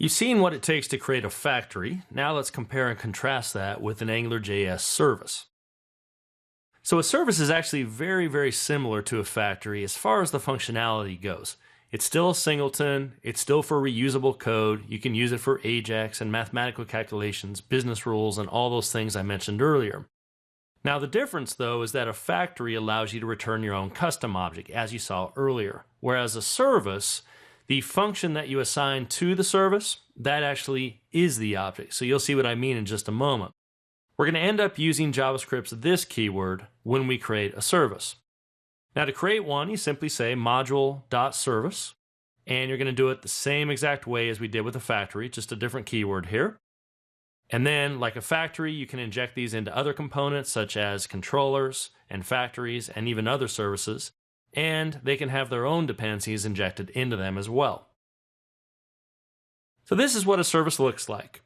You've seen what it takes to create a factory. Now let's compare and contrast that with an AngularJS service. So a service is actually very similar to a factory as far as the functionality goes. It's still a singleton, it's still for reusable code, you can use it for AJAX and mathematical calculations, business rules, and all those things I mentioned earlier. Now the difference though is that a factory allows you to return your own custom object, as you saw earlier, whereas a service, the function that you assign to the service, that actually is the object. So you'll see what I mean in just a moment. We're going to end up using JavaScript's this keyword when we create a service. Now to create one, you simply say module.service, and you're going to do it the same exact way as we did with a factory, just a different keyword here. And then, like a factory, you can inject these into other components such as controllers and factories and even other services, and they can have their own dependencies injected into them as well. So this is what a service looks like.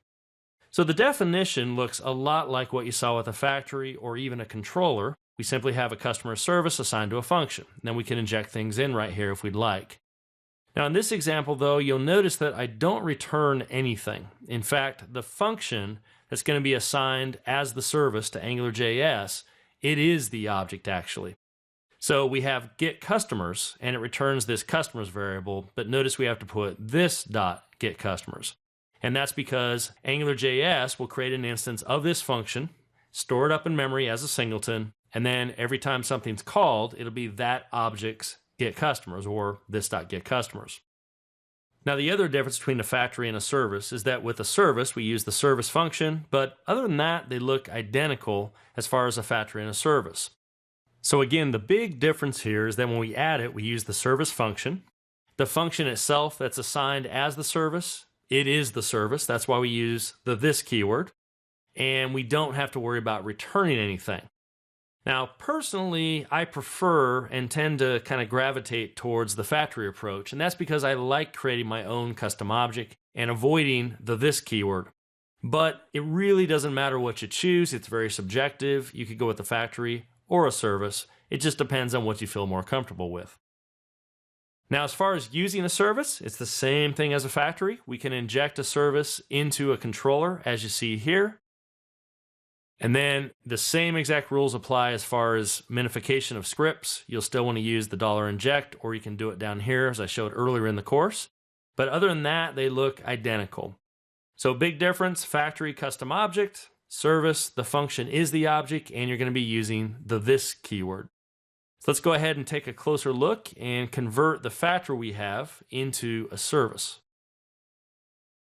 So the definition looks a lot like what you saw with a factory or even a controller. We simply have a customer service assigned to a function. Then we can inject things in right here if we'd like. Now in this example though, you'll notice that I don't return anything. In fact, the function that's going to be assigned as the service to AngularJS, it is the object actually. So we have get customers and it returns this customers variable, but notice we have to put this dot get customers. And that's because AngularJS will create an instance of this function, store it up in memory as a singleton, and then every time something's called, it'll be that object's get customers or this dot get customers. Now the other difference between a factory and a service is that with a service we use the service function, but other than that they look identical as far as a factory and a service. So again, the big difference here is that when we add it, we use the service function. The function itself that's assigned as the service, it is the service. That's why we use the this keyword. And we don't have to worry about returning anything. Now, personally, I prefer and tend to kind of gravitate towards the factory approach. And that's because I like creating my own custom object and avoiding the this keyword. But it really doesn't matter what you choose. It's very subjective. You could go with the factory or a service. It just depends on what you feel more comfortable with. Now, as far as using a service, it's the same thing as a factory. We can inject a service into a controller, as you see here. And then the same exact rules apply as far as minification of scripts. You'll still want to use the $inject, or you can do it down here, as I showed earlier in the course. But other than that, they look identical. So big difference, factory, custom object, service, the function is the object, and you're going to be using the this keyword. So let's go ahead and take a closer look and convert the factory we have into a service.